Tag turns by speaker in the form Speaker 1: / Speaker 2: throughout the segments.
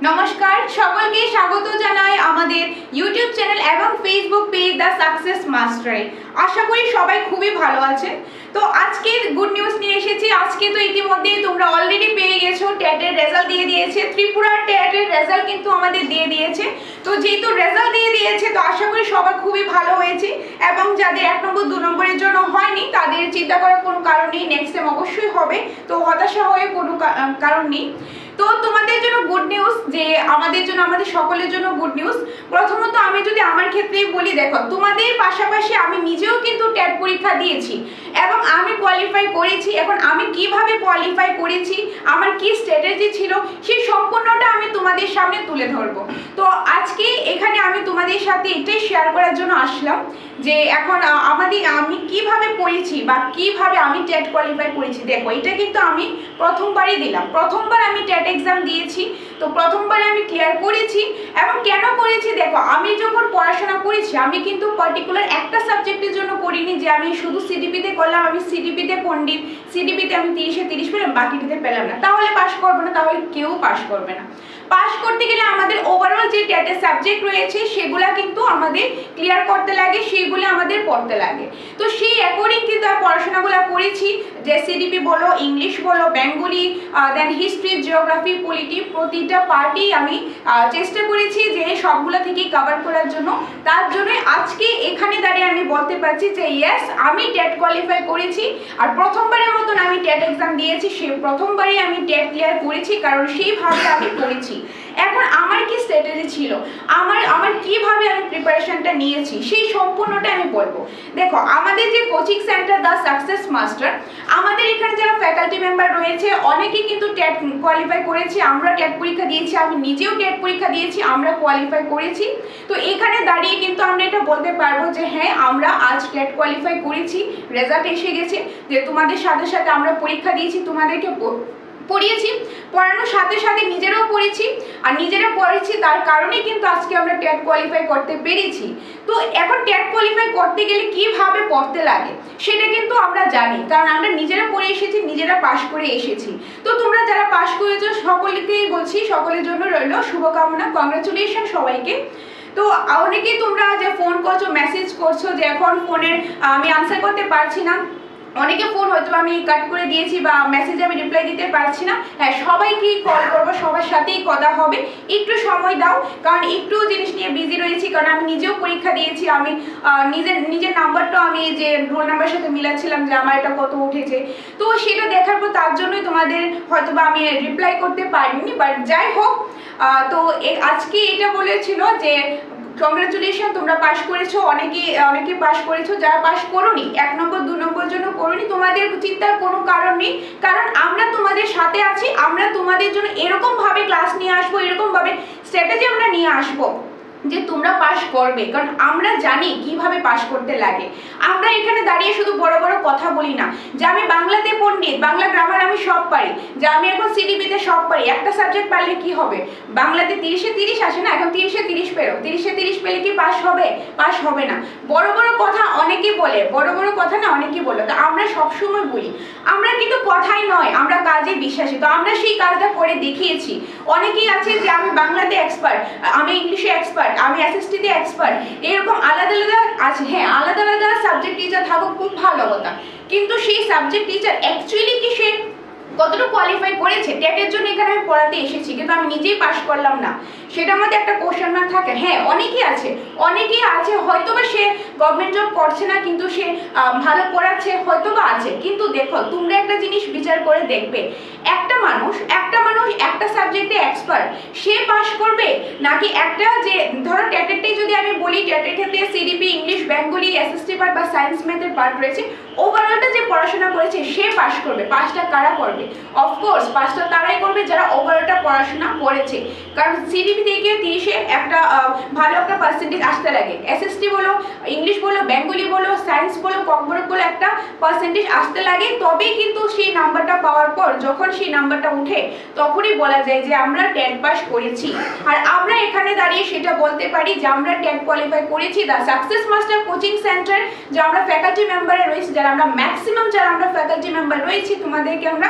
Speaker 1: নমস্কার, সকলকে স্বাগত জানাই আমাদের ইউটিউব চ্যানেল এবং ফেসবুক পেজ দ্য সাকসেস মাস্টারে। আশা করি সবাই খুবই ভালো আছেন। তো আজকে গুড নিউজ নিয়ে এসেছি। আজকে তো ইতিমধ্যেই তোমরা অলরেডি পেয়ে গেছো, টেটের রেজাল্ট দিয়ে দিয়েছে। ত্রিপুরার টেটের রেজাল্ট কিন্তু আমাদের দিয়ে দিয়েছে। তো যেহেতু রেজাল্ট দিয়ে দিয়েছে, তো আশা করি সবার খুবই ভালো হয়েছে, এবং যাদের 1 নম্বর 2 নম্বরের জন্য হয়নি তাদের চিন্তা করার কোনো কারণ নেই, নেক্সট টাইম অবশ্যই হবে। তো হতাশা হয়ে কোনো কারণ নেই। তো তোমাদের জন্য গুড নিউজ, যে আমাদের জন্য, আমাদের সকলের জন্য গুড নিউজ। প্রথমত আমি যদি আমার ক্ষেত্রেই বলি, দেখো তোমাদের পাশাপাশি আমি নিজেও কিন্তু টেট পরীক্ষা দিয়েছি এবং আমি কোয়ালিফাই করেছি। এখন আমি কিভাবে কোয়ালিফাই করেছি, আমার কি স্ট্র্যাটেজি ছিল, সেই সম্পূর্ণটা আমি তোমাদের সামনে তুলে ধরবো। তো আজকে এখানে আমি তোমাদের সাথে এটাই শেয়ার করার জন্য আসলাম যে এখন আমি কিভাবে পড়েছি বা কিভাবে আমি টেট কোয়ালিফাই করেছি। দেখো এটা কিন্তু আমি প্রথমবারই দিলাম, প্রথমবার আমি টেট এক্সাম দিয়েছি। তো প্রথমবার আমি ক্লিয়ার করেছি। এবং কেন করেছি, দেখো আমি যখন পড়াশোনা করেছি আমি কিন্তু পার্টিকুলার একটা সাবজেক্টের জন্য করিনি যে আমি শুধু সিডিপিতে করলাম, আমি সিডিপিতে পণ্ডিত, সিডিপিতে আমি 30-এ 30 পেলাম, বাকিটিতে পেলাম না, তাহলে পাস করবো না, তাহলে কেউ পাস করবে না। পাস করতে গেলে আমাদের ওভারঅল যে টেটের সাবজেক্ট রয়েছে সেগুলা কিন্তু আমাদের ক্লিয়ার করতে লাগে, সেইগুলো আমাদের পড়তে লাগে। তো সেই অ্যাকর্ডিং কিন্তু পড়াশোনাগুলো করেছি, যে সিডিপি বলো, ইংলিশ বলো, বেঙ্গলি, দেন হিস্ট্রি, জিওগ্রাফি, পলিটি, প্রতিটা পার্টি আমি চেষ্টা করেছি যে সবগুলো থেকেই কভার করার জন্য। তার জন্য আজকে এখানে দাঁড়িয়ে আমি বলতে পারছি যে ইয়েস, আমি টেট কোয়ালিফাই করেছি। আর প্রথমবারের মতন আমি টেট এক্সাম দিয়েছি, সেই প্রথমবারই আমি টেট ক্লিয়ার করেছি, কারণ সেইভাবে আমি পড়েছি। এখন আমার কি স্ট্র্যাটেজি ছিল, আমার কিভাবে আমি প্রিপারেশনটা নিয়েছি, সেই সম্পূর্ণটা আমি বলবো। দেখো আমাদের যে coaching centre the success master, আমাদের এখানে যারা ফ্যাকাল্টি মেম্বার রয়েছে অনেকেই কিন্তু টেট কোয়ালিফাই করেছি। আমরা টেট পরীক্ষা দিয়েছি, আমি নিজেও টেট পরীক্ষা দিয়েছি, আমরা কোয়ালিফাই করেছি। তো এখানে দাঁড়িয়ে কিন্তু আমরা এটা বলতে পারবো যে হ্যাঁ, আমরা আজ টেট কোয়ালিফাই করেছি, রেজাল্ট এসে গেছে, যে তোমাদের সাথে সাথে আমরা পরীক্ষা দিয়েছি, তোমাদেরকে পড়িয়েছি, পড়ানোর সাথে সাথে নিজেরাও পড়েছি। আর নিজেরা পড়েছি তার কারণেই কিন্তু আজকে আমরা টেট কোয়ালিফাই করতে পেরেছি। তো এখন টেট কোয়ালিফাই করতে গেলে কিভাবে পড়তে লাগে সেটা কিন্তু আমরা জানি, কারণ আমরা নিজেরা পড়ে এসেছি, নিজেরা পাশ করে এসেছি। তো তোমরা যারা পাশ করেছো সকলকেই বলছি, সকলের জন্য রইল শুভকামনা, কংগ্রাচুলেশন সবাইকে। তো অনেকেই তোমরা যে ফোন করছো, মেসেজ করছো যে এখন ফোনের আমি আনসার করতে পারছি না, অনেকে ফোন হয়তো আমি কাট করে দিয়েছি বা মেসেজে আমি রিপ্লাই দিতে পারছি না। হ্যাঁ, সবাইকেই কল করবো, সবার সাথেই কথা হবে, একটু সময় দাও, কারণ একটু জিনিস নিয়ে বিজি রয়েছি। কারণ আমি নিজেও পরীক্ষা দিয়েছি, আমি নিজের নাম্বারটাও আমি যে রোল নাম্বারের সাথে মিলাচ্ছিলাম যে আমার এটা কত উঠেছে, তো সেটা দেখার পর তার জন্যই তোমাদের হয়তো বা আমি রিপ্লাই করতে পারিনি। বাট যাই হোক, তো আজকে এটা বলেছিল যে কংগ্রাচুলেশন, তোমরা পাশ করেছো, অনেকে পাশ করেছো। যারা পাশ করোনি, 1 নম্বর 2 নম্বর জন্য করোনি, তোমাদের চিন্তার কোনো কারণ নেই, কারণ আমরা তোমাদের সাথে আছি। আমরা তোমাদের জন্য এরকম ভাবে ক্লাস নিয়ে আসবো, এরকম ভাবে স্ট্র্যাটেজি আমরা নিয়ে আসবো যে তোমরা পাস করবে, কারণ আমরা জানি কিভাবে পাস করতে লাগে। আমরা এখানে দাঁড়িয়ে শুধু বড় বড় কথা বলি না যে আমি বাংলাতে পণ্ডিত, বাংলা গ্রামার আমি সব পারি, যে আমি এখন সিডিপিতে সব পারি। একটা সাবজেক্ট পারলে কি হবে, বাংলাতে 30-এ 30 আসে না, এখন 30-এ 30 পেরো, 30-এ 30 পেলে কি পাস হবে? পাস হবে না। বড় বড় কথা অনেকেই বলে, বড় বড় কথা না অনেকেই বলে, তো আমরা সবসময় বলি, আমরা কিন্তু কথাই নয়, আমরা কাজে বিশ্বাসী। তো আমরা সেই কাজটা করে দেখিয়েছি। অনেকেই আছে যে আমি বাংলাতে এক্সপার্ট, আমি ইংলিশে এক্সপার্ট, আমি এসএসটিতে এক্সপার্ট, এরকম আলাদা আলাদা আছে। হ্যাঁ, আলাদা আলাদা সাবজেক্ট টিচার থাকুক, খুব ভালো কথা, কিন্তু সেই সাবজেক্ট টিচার অ্যাকচুয়ালি কি সে কতটা কোয়ালিফাই করেছে? টেটের জন্য এখানে আমি পড়াতে এসেছি, কিন্তু আমি নিজেই পাস করলাম না, সেটা আমাদের একটা কোশ্চেন মার্ক থাকে। হ্যাঁ, অনেকেই আছে হয়তো বা সে গভর্নমেন্ট জব করছে না, কিন্তু সে ভালো পড়াচ্ছে, হয়তো বা আছে। কিন্তু দেখো, তোমরা একটা জিনিস বিচার করে দেখবে, একটা মানুষ একটা সাবজেক্টে এক্সপার্ট, সে পাস করবে, নাকি একটা যে ধরো টেটেরটাই যদি আমি বলি, টেটের ক্ষেত্রে CDP, English, Bengali, SST part বা সায়েন্স ম্যাথের পার্ট রয়েছে, ওভারঅলটা যে পড়াশোনা করেছে সে পাস করবে। পাসটা কারা করবে? অফকোর্স পাসটা তারাই করবে যারা ওভারঅলটা পড়াশোনা করেছে, কারণ সিডিপি থেকে 30-এ একটা ভালো একটা পার্সেন্টেজ আসতে লাগে। এসএসটি বলো, ইংলিশ বলো, বেঙ্গলি বলো, সায়েন্স বলো, কম্পিউটার বলো, একটা পার্সেন্টেজ আসতে লাগে, তবেই কিন্তু সেই নাম্বারটা পাওয়ার পর, যখন সেই নাম্বারটা উঠে, তখনই বলা যায় যে আমরা টেট পাস করেছি। আর আমরা এখানে দাঁড়িয়ে সেটা বলতে পারি যে আমরা টেট কোয়ালিফাই করেছি। The success master coaching centre, যে আমরা ফ্যাকাল্টি মেম্বারে রয়েছি, যারা আমরা ম্যাক্সিমাম যারা আমরা ফ্যাকাল্টি মেম্বার রয়েছি, তোমাদেরকে আমরা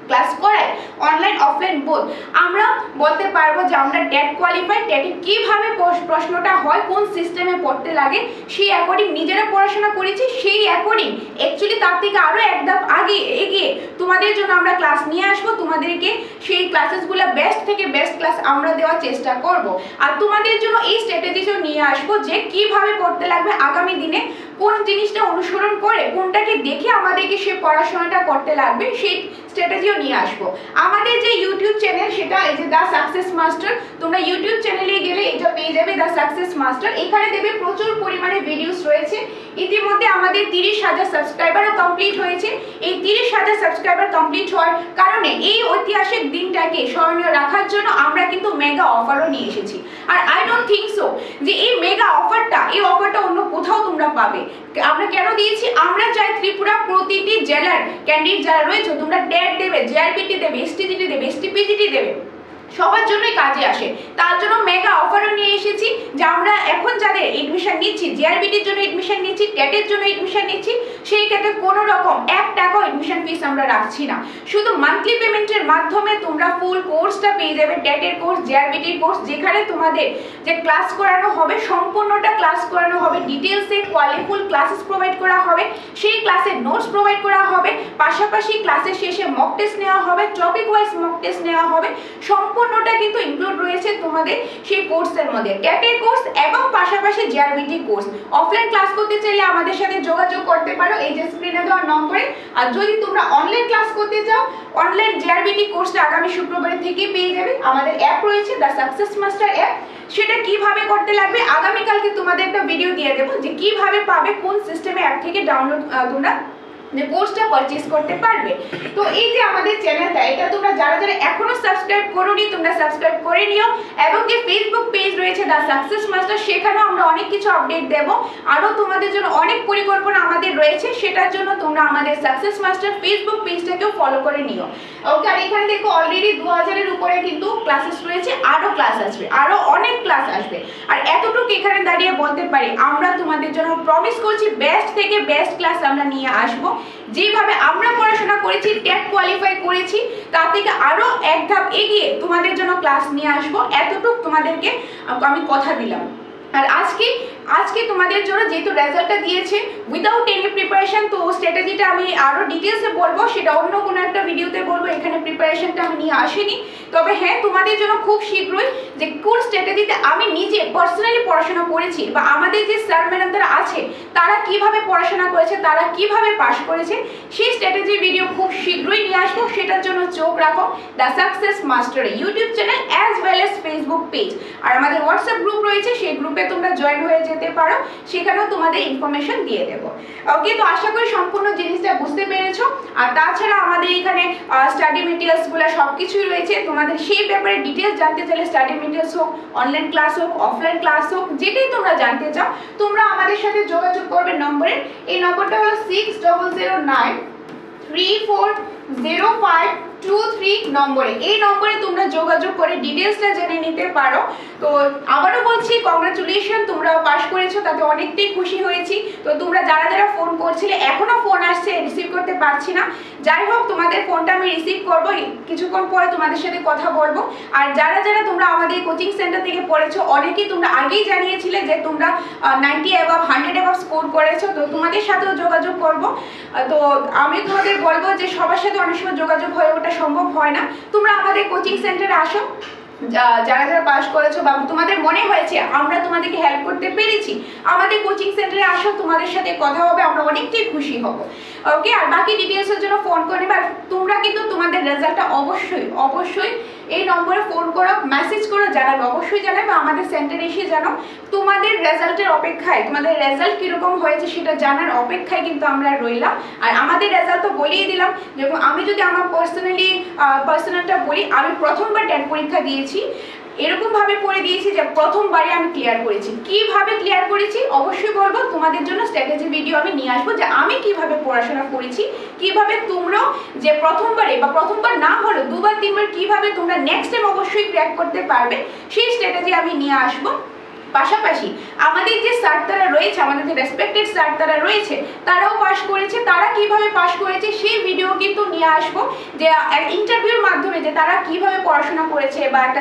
Speaker 1: ক্লাস করায় অনলাইন অফলাইন বোথ, আমরা বলতে পারবো যে আমরা টেট কোয়ালিফাই, টেটে কিভাবে প্রশ্নটা হয়, কোন সিস্টেমে পড়তে লাগে সেই অ্যাকর্ডিং নিজেরা পড়াশোনা করেছি, সেই অ্যাকর্ডিং অ্যাকচুয়ালি তার থেকে আরও এক ধাপ আগে এগিয়ে তোমাদের জন্য আমরা ক্লাস নিয়ে আসবো। তোমাদেরকে সেই ক্লাসেসগুলো বেস্ট থেকে বেস্ট ক্লাস আমরা দেওয়ার চেষ্টা করব। আর তোমাদের জন্য এই স্ট্র্যাটেজিও নিয়ে আসবো যে কিভাবে পড়তে লাগবে আগামী দিনে, কোন জিনিসটা অনুসরণ করে কোনটাকে দেখে আমাদেরকে সে পড়াশোনাটা করতে লাগবে, সেই স্ট্র্যাটেজিও নিয়ে আসবো। আমাদের যে ইউটিউব চ্যানেল সেটা এই যে দ্য সাকসেস মাস্টার, তোমরা ইউটিউব চ্যানেলে গেলে এটা পেয়ে যাবে দ্য সাকসেস মাস্টার। এখানে দেবে প্রচুর পরিমাণে ভিডিওস রয়েছে। ইতিমধ্যে আমাদের 30,000 সাবস্ক্রাইবারও কমপ্লিট হয়েছে। এই 30,000 সাবস্ক্রাইবার কমপ্লিট হওয়ার কারণে এই ঐতিহাসিক দিনটাকে স্মরণীয় রাখার জন্য আমরা কিন্তু মেগা অফারও নিয়ে এসেছি। আর আই ডোন্ট থিঙ্ক সো যে এই মেগা অফারটা, এই অফারটা অন্য কোথাও তোমরা পাবে। আমরা কেন দিয়েছি, আমরা চাই ত্রিপুরা প্রতিটি জেলার ক্যান্ডিডেট যারা রয়েছে, তোমরা টেট দেবে, জেআরবিটি দেবে, এসটিজিটি দেবে, এসটিপিজিটি দেবে, সবার জন্যই কাজে আসে। তার জন্য মেগা অফারও নিয়ে এসেছি যে আমরা এখন যাদের এডমিশন নিচ্ছি, জেআরবিটির জন্য এডমিশন নিচ্ছি, টেটের জন্য এডমিশন নিচ্ছি, সেই ক্ষেত্রে কোনো রকম 1 টাকাও এডমিশন ফিস আমরা রাখছি না। শুধু মান্থলি পেমেন্টের মাধ্যমে তোমরা ফুল কোর্সটা পেয়ে যাবে, টেটের কোর্স, জেআরবিটির কোর্স, যেখানে তোমাদের যে ক্লাস করানো হবে সম্পূর্ণটা ক্লাস করানো হবে, ডিটেলসে কোয়ালিফুল ক্লাসেস প্রোভাইড করা হবে, সেই ক্লাসের নোটস প্রোভাইড করা হবে, পাশাপাশি ক্লাসের শেষে মক টেস্ট নেওয়া হবে, টপিক ওয়াইজ মক টেস্ট নেওয়া হবে। সম্পূর্ণটা কিন্তু ইনক্লুড রয়েছে তোমাদের সেই কোর্সের মধ্যে, টেটের কোর্স এবং পাশাপাশি জেআরবিটি কোর্স। অফলাইন ক্লাস করতে চাইলে আমাদের সাথে যোগাযোগ করতে পারো এই যে স্ক্রিনে দেওয়া নম্বরে। আর যদি তোমরা অনলাইন ক্লাস করতে চাও, অনলাইন জেআরবিটি কোর্সটা আগামী শুক্রবারের থেকে পেয়ে যাবে। আমাদের অ্যাপ রয়েছে দ্য সাকসেস মাস্টার অ্যাপ, সেটা কিভাবে করতে লাগবে আগামীকালকে তোমাদের একটা ভিডিও দিয়ে দেবো যে কিভাবে পাবে, কোন সিস্টেমে অ্যাপ থেকে ডাউনলোড তোমরা যে কোর্সটা পারচেজ করতে পারবে। তো এই যে আমাদের চ্যানেলটা, এটা তোমরা যারা যারা এখনো সাবস্ক্রাইব করোনি তোমরা সাবস্ক্রাইব করে নিও। এবং যে ফেসবুক পেজ রয়েছে দ্য সাকসেস মাস্টার, সেখানেও আমরা অনেক কিছু আপডেট দেব। আরও তোমাদের জন্য অনেক পরিকল্পনা আমাদের রয়েছে, সেটার জন্য তোমরা আমাদের সাকসেস মাস্টার ফেসবুক পেজটাকেও ফলো করে নিও। ওকে, আর এখানে দেখো অলরেডি 2000-এর উপরে কিন্তু ক্লাসেস রয়েছে, আরও ক্লাস আসবে, আরও অনেক ক্লাস আসবে। আর এতটুকু এখানে দাঁড়িয়ে বলতে পারি আমরা তোমাদের জন্য প্রমিস করছি বেস্ট থেকে বেস্ট ক্লাস আমরা নিয়ে আসবো। যেভাবে আমরা পড়াশোনা করেছি, টেট কোয়ালিফাই করেছি, তার থেকে আরো এক ধাপ এগিয়ে তোমাদের জন্য ক্লাস নিয়ে আসবো, এতটুকু তোমাদেরকে আমি কথা দিলাম। আর আজকে তোমাদের জন্য যেহেতু রেজাল্টটা দিয়েছে উইদাউট এনি প্রিপারেশন, তো স্ট্র্যাটেজিটা আমি আরো ডিটেলসে বলবো, সেটা অন্য কোনো একটা ভিডিওতে বলবো, এখানে প্রিপারেশনটা আমি নিয়ে আসিনি। তবে হ্যাঁ, তোমাদের জন্য খুব শীঘ্রই যে কোন স্ট্র্যাটেজিতে আমি নিজে পার্সোনালি পড়াশোনা করেছি বা আমাদের যে স্যার ম্যাডাম যারা আছে তারা কিভাবে পড়াশোনা করেছে, তারা কিভাবে পাস করেছে, সেই স্ট্র্যাটেজি ভিডিও খুব শীঘ্রই নিয়ে আসবো। সেটার জন্য চোখ রাখো the success master YouTube channel as well as Facebook page. আর আমাদের হোয়াটসঅ্যাপ গ্রুপ রয়েছে, সেই গ্রুপে তোমরা জয়েন হয়ে যেতে পারো, সেখানেও তোমাদের ইনফরমেশন দিয়ে দেবো। ওকে, তো আশা করি সম্পূর্ণ জিনিসটা বুঝতে পেরেছো। আর তাছাড়া আমাদের এখানে স্টাডি মেটেরিয়ালসগুলো সব কিছুই রয়েছে, তোমাদের সেই ব্যাপারে ডিটেলস জানতে চাইলে স্টাডি মেটেরিয়ালস হোক, অনলাইন ক্লাস হোক, অফলাইন ক্লাস হোক, যেটাই তোমরা জানতে চাও তোমরা আমাদের সাথে যোগাযোগ করবে নম্বরে। এই নম্বরটা হলো 6009340523 নম্বরে। এই নম্বরে তোমরা যোগাযোগ করে ডিটেলসটা জেনে নিতে পারো। তো আবারও বলছি কংগ্রাচুলেশন, তোমরাও পাস করেছো, তাতে অনেকটাই খুশি হয়েছি। তো তোমরা যারা যারা ফোন করছিলে, এখনো ফোন আসছে, রিসিভ করতে পারছি না, যাই হোক তোমাদের ফোনটা আমি রিসিভ করবো, কিছুক্ষণ পরে তোমাদের সাথে কথা বলবো। আর যারা যারা তোমরা আমাদের কোচিং সেন্টার থেকে পড়েছো, অনেকেই তোমরা আগেই জানিয়েছিলে যে তোমরা 90 অ্যাবাভ 100 অ্যাবাভ স্কোর করেছো, তো তোমাদের সাথেও যোগাযোগ করবো। তো আমি তোমাদের বলবো যে সবার সাথে অনেক সময় যোগাযোগ হয়ে ওটা সম্ভব হয় না, তোমরা আমাদের কোচিং সেন্টারে আসো, যারা যারা পাস করেছো বা তোমাদের মনে হয়েছে আমরা তোমাদেরকে হেল্প করতে পেরেছি, আমাদের কোচিং সেন্টারে আসো, তোমাদের সাথে কথা হবে, আমরা অনেকটাই খুশি হব। ওকে, আর বাকি ডিটেলসের জন্য ফোন করে, বা তোমরা কিন্তু তোমাদের রেজাল্টটা অবশ্যই এই নম্বরে ফোন করো, মেসেজ করো, জানাবে, অবশ্যই জানাবে, আমাদের সেন্টারে এসে জানো। তোমাদের রেজাল্টের অপেক্ষায়, তোমাদের রেজাল্ট কিরকম হয়েছে সেটা জানার অপেক্ষায় কিন্তু আমরা রইলাম। আর আমাদের রেজাল্ট তো বলেই দিলাম, যেমন আমি যদি আমার পার্সোনালটা বলি, আমি প্রথমবার টেট পরীক্ষা দিয়েছি, এরকম ভাবে পড়ে দিয়েছি যে প্রথমবারে আমি ক্লিয়ার করেছি। কিভাবে ক্লিয়ার করেছি অবশ্যই বলবো, তোমাদের জন্য স্ট্র্যাটেজি ভিডিও আমি নিয়ে আসবো যে আমি কিভাবে পড়াশোনা করেছি, কিভাবে তোমরাও যে প্রথমবারে বা প্রথমবার না হলেও 2-3 বার কিভাবে তোমরা নেক্সট টাইম অবশ্যই ক্র্যাক করতে পারবে, সেই স্ট্র্যাটেজি আমি নিয়ে আসবো। পাশাপাশি আমাদের যে স্যার তারা রয়েছে, আমাদের যে রেসপেক্টেড স্যার তারা রয়েছে, তারাও পাস করেছে। তারা কিভাবে পাস করেছে সেই ভিডিও কিন্তু নিয়ে আসবো, যে ইন্টারভিউর মাধ্যমে যে তারা কিভাবে পড়াশোনা করেছে, বা একটা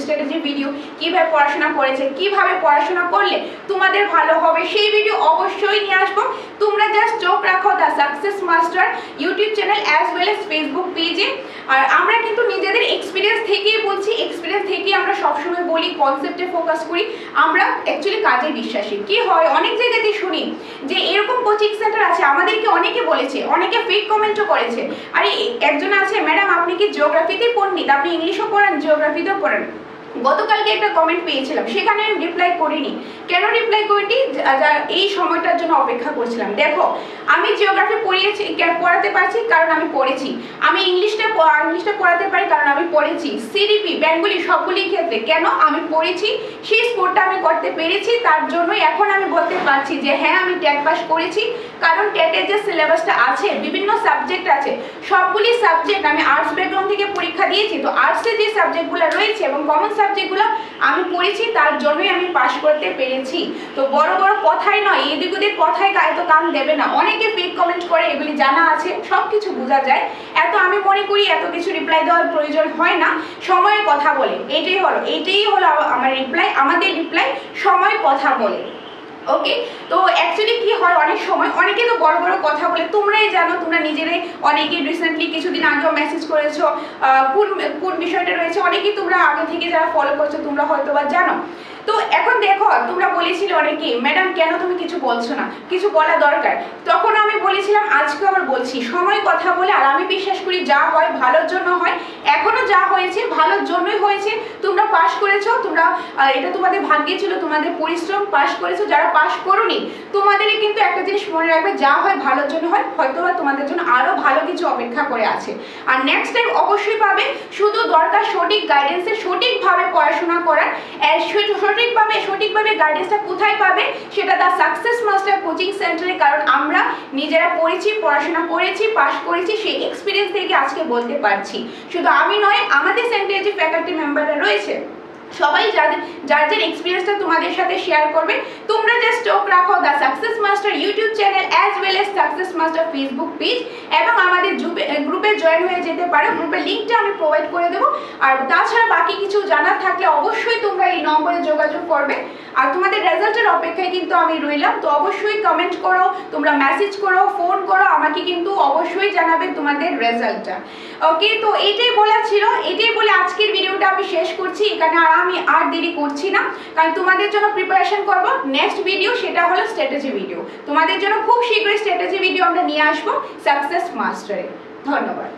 Speaker 1: স্ট্র্যাটেজি ভিডিও কিভাবে পড়াশোনা করেছে, কিভাবে পড়াশোনা করলে তোমাদের ভালো হবে, সেই ভিডিও অবশ্যই নিয়ে আসবো। তোমরা জাস্ট চোখ রাখো the success master YouTube channel as well as Facebook পেজে। আর আমরা কিন্তু নিজেদের এক্সপিরিয়েন্স থেকেই বলছি, এক্সপিরিয়েন্স থেকেই আমরা সবসময় বলি, কনসেপ্টে ফোকাস করি। আমরা অ্যাকচুয়ালি কাজে বিশ্বাসী। কি হয় অনেক জায়গাতে শুনি যে এরকম কোচিং সেন্টার আছে, আমাদেরকে অনেকে বলেছে, অনেকে ফেক কমেন্টও করেছে, আরে একজন আছে ম্যাডাম আপনি কি জিওগ্রাফিতে পণ্ডিত, আপনি ইংলিশও পড়ান জিওগ্রাফিতেও পড়ান। গতকালকে একটা কমেন্ট পেয়েছিলাম, সেখানে আমি রিপ্লাই করিনি। কেন রিপ্লাই করিনি? এই সময়টার জন্য অপেক্ষা করছিলাম। দেখো আমি জিওগ্রাফি পড়াতে পারছি কারণ আমি পড়েছি, আমি ইংলিশটা পড়াতে পারি কারণ আমি পড়েছি, সিডিপি বেঙ্গলি সবগুলি ক্ষেত্রে কেন আমি পড়েছি, সেই স্কোরটা আমি করতে পেরেছি। তার জন্যই এখন আমি বলতে পারছি যে হ্যাঁ আমি টেট পাস করেছি। কারণ টেটের যে সিলেবাসটা আছে, বিভিন্ন সাবজেক্ট আছে, সবগুলি সাবজেক্ট আমি আর্টস ব্যাকগ্রাউন্ড থেকে পরীক্ষা দিয়েছি। তো আর্টসের যে সাবজেক্টগুলো রয়েছে এবং কমন সাবজেক্টগুলো আমি পড়েছি, তার জন্যই আমি পাস করতে পেরেছি। তো বড় বড় কথাই নয়, এদিক ওদিক কথায় এত কান দেবে না। অনেকে ফেক কমেন্ট করে, এগুলি জানা আছে, সবকিছু বোঝা যায়। আমি মনে করি এত কিছু রিপ্লাই দেওয়ার প্রয়োজন হয় না, সময়ের কথা বলে। এটাই হলো আমার রিপ্লাই, আমাদের রিপ্লাই সময় কথা বলে। ওকে, তো অ্যাকচুয়ালি কি হয় অনেক সময় অনেকে তো বড় বড় কথা বলে, তোমরাই জানো, তোমরা নিজেরাই অনেকে রিসেন্টলি কিছুদিন আগেও মেসেজ করেছো কোন বিষয়টা রয়েছে, অনেকেই তোমরা আগে থেকে যারা ফলো করছো তোমরা হয়তো বা জানো। তো এখন দেখো তোমরা বলেছিলে অনেকে ম্যাডাম কেন তুমি কিছু বলছো না, কিছু বলা দরকার। তখন আমি বলেছিলাম, আজকে আবার বলছি, সময় কথা বলে। আর আমি বিশ্বাস করি যা হয় ভালোর জন্য হয়, এখনো যা হয়েছে ভালোর জন্যই হয়েছে। তোমরা পাস করেছো, তোমরা এটা তোমাদের ভাগ্যে ছিল, তোমাদের পরিশ্রম, পাস করেছো। যারা পাস করোনি তোমাদের কিন্তু একটা জিনিস মনে রাখবে, যা হয় ভালোর জন্য হয়, হয়তো বা তোমাদের জন্য আরো ভালো কিছু অপেক্ষা করে আছে। আর নেক্সট টাইম অবশ্যই পাবে, শুধু দরকার সঠিক গাইডেন্সে, সঠিকভাবে পড়াশোনা করার। সঠিকভাবে গাইডেন্সটা কোথায় পাবে, সেটা দ্য সাকসেস মাস্টার কোচিং সেন্টারে। কারণ আমরা নিজেরা পড়েছি, পড়াশোনা করেছি, পাস করেছি, সেই এক্সপিরিয়েন্স থেকে আজকে বলতে পারছি। শুধু আমি নয়, আমাদের সেন্টারে যে ফ্যাকাল্টি মেম্বাররা রয়েছে সবাই যার এক্সপিরিয়েন্সটা তোমাদের সাথে শেয়ার করবে। তোমরা জাস্ট চোখ রাখো the success master YouTube channel as well age success master Facebook page, এবং আমাদের গ্রুপে জয়েন হয়ে যেতে পারো। গ্রুপের লিঙ্কটা আমি প্রোভাইড করে দেবো। আর তাছাড়া বাকি কিছু জানার থাকলে অবশ্যই তোমরা এই নম্বরে যোগাযোগ করবে। আর তোমাদের রেজাল্টের অপেক্ষায় কিন্তু আমি রইলাম। তো অবশ্যই কমেন্ট করো, তোমরা মেসেজ করো, ফোন করো, আমাকে কিন্তু অবশ্যই জানাবে তোমাদের রেজাল্টটা। ওকে, তো এটাই বলা ছিল, এটাই বলে আজকের ভিডিওটা আমি শেষ করছি। এখানে আমি আর দেরি করছি না, কারণ তোমাদের জন্য প্রিপারেশন করব নেক্সট ভিডিও, সেটা হলো স্ট্র্যাটেজি ভিডিও। তোমাদের জন্য খুব শীঘ্রই স্ট্র্যাটেজি ভিডিও আমরা নিয়ে আসবো সাকসেস মাস্টারে। ধন্যবাদ।